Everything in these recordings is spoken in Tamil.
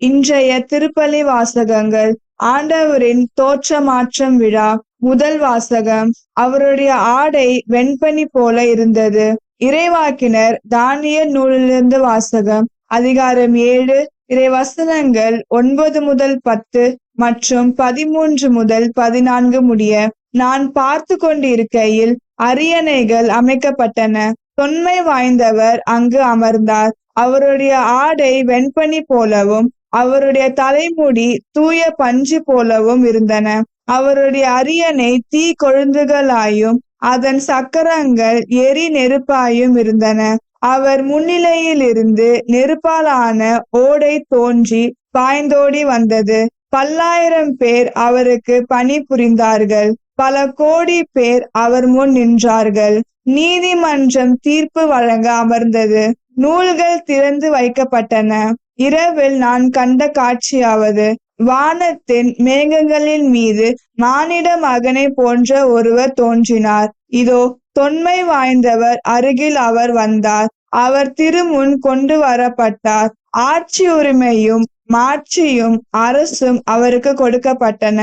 இன்றைய திருப்பலி வாசகங்கள். ஆண்டவரின் தோற்றமாற்றம் விழா. முதல் வாசகம். அவருடைய ஆடை வெண்பனி போல இருந்தது. இறைவாக்கினர் தானியேல் நூலிலிருந்து வாசகம். அதிகாரம் 7, இறைவசனங்கள் 9 முதல் 10 மற்றும் 13 முதல் 14 முடிய. நான் பார்த்து கொண்டிருக்கையில் அரியணைகள் அமைக்கப்பட்டன. தொன்மை வாய்ந்தவர் அங்கு அமர்ந்தார். அவருடைய ஆடை வெண்பனி போலவும் அவருடைய தலைமுடி தூய பஞ்சு போலவும் இருந்தன. அவருடைய அரியணை தீ கொழுந்துகளாயும் அதன் சக்கரங்கள் எரி நெருப்பாயும் இருந்தன. அவர் முன்னிலையிலிருந்து நெருப்பாலான ஓடை தோன்றி பாய்ந்தோடி வந்தது. 10,000 பேர் அவருக்கு பணி புரிந்தார்கள். பல கோடி பேர் அவர் முன் நின்றார்கள். நீதிமன்றம் தீர்ப்பு வழங்க அமர்ந்தது. நூல்கள் திறந்து வைக்கப்பட்டன. இரவில் நான் கண்ட காட்சியாவது, வானத்தின் மேகங்களின் மீது மானிட மகனை போன்ற ஒருவர் தோன்றினார். இதோ, தொன்மை வாய்ந்தவர் அருகில் அவர் வந்தார். அவர் திருமுன் கொண்டு வரப்பட்டார். ஆட்சி உரிமையும் மாட்சியும் அரசும் அவருக்கு கொடுக்கப்பட்டன.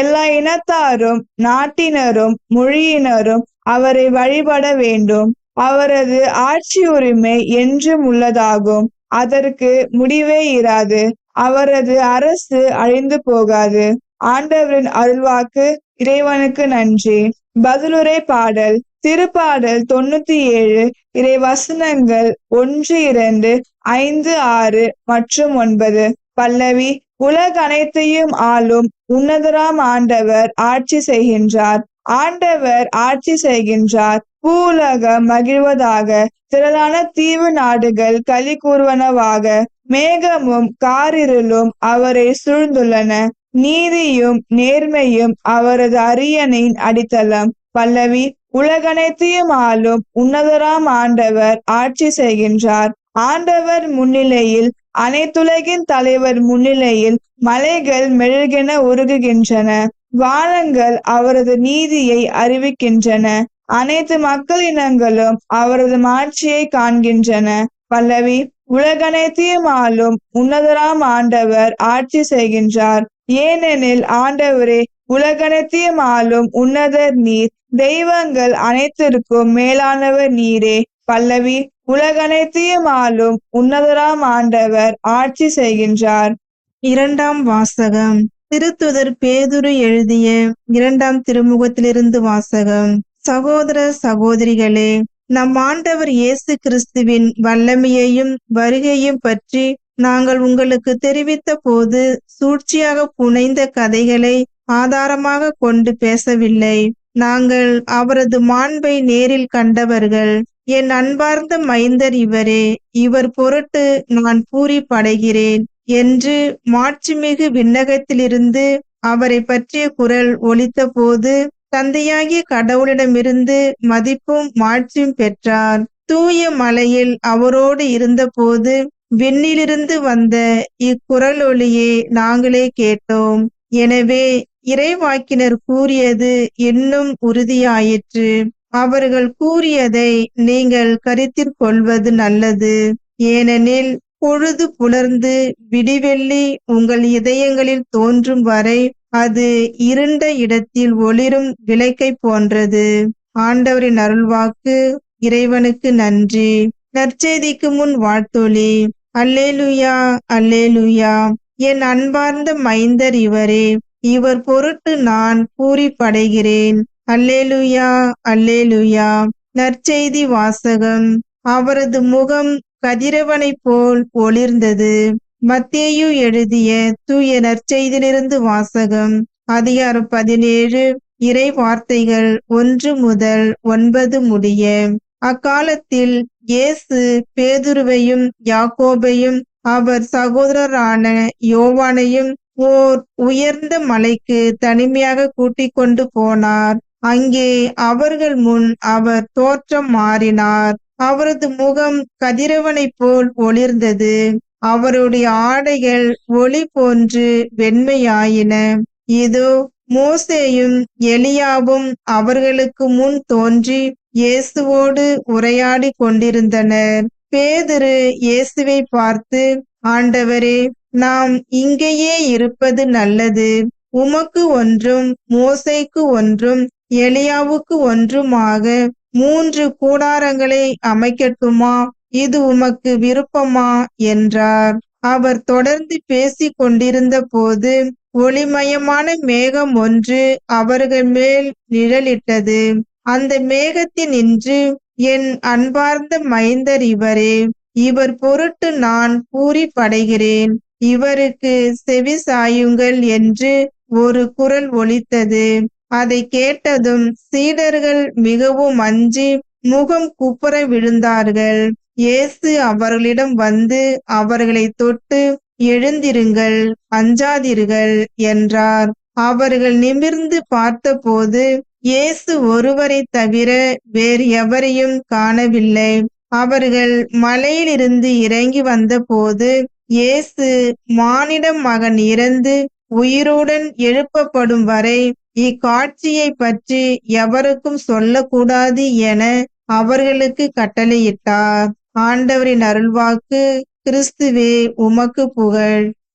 எல்லா இனத்தாரும் நாட்டினரும் மொழியினரும் அவரை வழிபட வேண்டும். அவரது ஆட்சி உரிமை என்றும் உள்ளதாகும். அதற்கு முடிவே இராது. அவரது அரசு அழிந்து போகாது. ஆண்டவரின் அருள்வாக்கு. இறைவனுக்கு நன்றி. பதிலுரை பாடல். திருப்பாடல் 97, இறை வசனங்கள் 1, 2, 5, 6 மற்றும் 9. பல்லவி. உலகனைத்தையும் ஆளும் உன்னதராம் ஆண்டவர் ஆட்சி செய்கின்றார். ஆண்டவர் ஆட்சி செய்கின்றார். பூவுலகம் மகிழ்வதாக. திரளான தீவு நாடுகள் களி கூறுவனவாக. மேகமும் காரிருளும் அவரை சூழ்ந்துள்ளன. நீதியும் நேர்மையும் அவரது அரியணையின் அடித்தளம். பல்லவி. உலகனைத்தையும் ஆளும் உன்னதராம் ஆண்டவர் ஆட்சி செய்கின்றார். ஆண்டவர் முன்னிலையில், அனைத்துலகின் தலைவர் முன்னிலையில் மலைகள் மெழுகென உருகுகின்றன. வானங்கள் அவரது நீதியை அறிவிக்கின்றன. அனைத்து மக்களினங்களும் அவரது மாட்சியை காண்கின்றன. பல்லவி. உலகனைத்தையும் ஆளும் உன்னதராம் ஆண்டவர் ஆட்சி செய்கின்றார். ஏனெனில் ஆண்டவரே, உலகனைத்தையும் ஆளும் உன்னதர் நீர். தெய்வங்கள் அனைத்திற்கும் மேலானவர் நீரே. பல்லவி. உலகனைத்தையும் ஆளும் உன்னதராம் ஆண்டவர் ஆட்சி செய்கின்றார். இரண்டாம் வாசகம். திருத்துதர் பேதுரு எழுதிய 2ஆம் திருமுகத்திலிருந்து வாசகம். சகோதர சகோதரிகளே, நம் ஆண்டவர் இயேசு கிறிஸ்துவின் வல்லமையையும் வருகையும் பற்றி நாங்கள் உங்களுக்கு தெரிவித்த போது சூழ்ச்சியாக புனைந்த கதைகளை ஆதாரமாக கொண்டு பேசவில்லை. நாங்கள் அவரது மாண்பை நேரில் கண்டவர்கள். என் அன்பார்ந்த மைந்தர் இவரே, இவர் பொருட்டு நான் பூரிப்படைகிறேன் என்று மாட்சிமிகு விண்ணகத்திலிருந்து அவரை பற்றிய குரல் ஒலித்த போது தந்தையாகிய கடவுளிடமிருந்து மதிப்பும் மாட்சியும் பெற்றார். தூய மலையில் அவரோடு இருந்தபோது விண்ணிலிருந்து வந்த இக்குரலொலியை நாங்களே கேட்டோம். எனவே இறைவாக்கினர் கூறியது இன்னும் உறுதியாயிற்று. அவர்கள் கூறியதை நீங்கள் கருத்தில் கொள்வது நல்லது. ஏனெனில் பொழுது புலர்ந்து விடிவெள்ளி உங்கள் இதயங்களில் தோன்றும் வரை அது இருண்ட இடத்தில் ஒளிரும் விளக்கை போன்றது. ஆண்டவரின் அருள்வாக்கு. இறைவனுக்கு நன்றி. நற்செய்திக்கு முன் வாழ்த்தொலி. அல்லேலுயா, அல்லேலுயா. என் அன்பார்ந்த மைந்தர் இவரே, இவர் பொருட்டு நான் பூரிப்படைகிறேன். அல்லேலுயா, அல்லேலுயா. நற்செய்தி வாசகம். அவரது முகம் கதிரவனைப் போல் ஒளிர்ந்தது. மத்தேயு எழுதிய தூய நற்செய்தியிலிருந்து வாசகம். அதிகாரம் 17, இறை வார்த்தைகள் 1 முதல் 9 முடிய. அக்காலத்தில் இயேசு பேதுருவையும் யாக்கோபையும் அவர் சகோதரரான யோவானையும் ஓர் உயர்ந்த மலைக்கு தனிமையாக கூட்டிக் கொண்டு போனார். அங்கே அவர்கள் முன் அவர் தோற்றம் மாறினார். அவரது முகம் கதிரவனைப் போல் ஒளிர்ந்தது. அவருடைய ஆடைகள் ஒளி போன்று வெண்மையாயின. இதோ, மோசேயும் எலியாவும் அவர்களுக்கு முன் தோன்றி இயேசுவோடு உரையாடி கொண்டிருந்தனர். பேதுரு இயேசுவை பார்த்து, ஆண்டவரே, நாம் இங்கேயே இருப்பது நல்லது. உமக்கு ஒன்றும், மோசேக்கு ஒன்றும், எலியாவுக்கு ஒன்றுமாக 3 கூடாரங்களை அமைக்கட்டுமா? இது உமக்கு விருப்பமா என்றார். அவர் தொடர்ந்து பேசிக் கொண்டிருந்த போது ஒளிமயமான மேகம் ஒன்று அவர்கள் மேல் நிழலிட்டது. அந்த மேகத்தினின்று, என் அன்பார்ந்த மைந்தர் இவரே, இவர் பொருட்டு நான் பூரிப்படைகிறேன், இவருக்கு செவி சாயுங்கள் என்று ஒரு குரல் ஒலித்தது. அதை கேட்டதும் சீடர்கள் மிகவும் அஞ்சி முகம் குப்புற விழுந்தார்கள். இயேசு அவர்களிடம் வந்து அவர்களை தொட்டு, எழுந்திருங்கள், அஞ்சாதீர்கள் என்றார். அவர்கள் நிமிர்ந்து பார்த்தபோது இயேசு ஒருவரை தவிர வேறு எவரையும் காணவில்லை. அவர்கள் மலையிலிருந்து இறங்கி வந்தபோது இயேசு, மானிட மகன் இறந்து உயிருடன் எழுப்பப்படும் வரை இக்காட்சியை பற்றி எவருக்கும் சொல்லக்கூடாது என அவர்களுக்கு கட்டளையிட்டார். ஆண்டவரின் அருள்வாக்கு. கிறிஸ்துவே உமக்கு புகழ்.